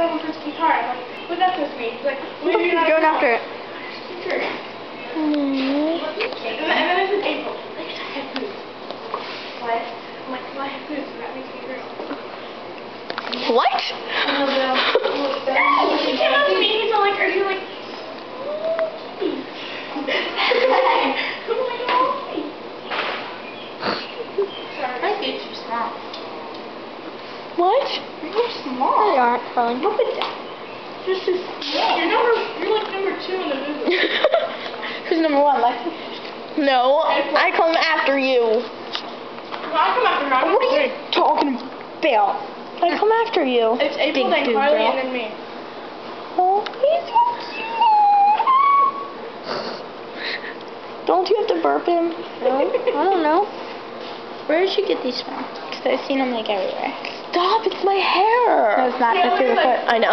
someone pushed the car. I'm like, who's that supposed to be? He's like, maybe you're not going after it. Sure. And then I said, April, I have food. What? I'm like, well, I have food, so that makes me a girl. What? He came up to me, he's all like, are you like... I think you're small. What? You're small. They aren't, Carly. Look at that. This is small. You're like number 2 in the movie. Who's number 1, Lexi? No, I come after you. No, I come after her. What are you talking about? I come after you. It's April, then Carly, and then me. Oh, he's so cute. Don't you have to burp him? No, I don't know. Where did you get these from? Because I've seen them like everywhere. Stop, it's my hair. No, it's not. That's your foot. I know.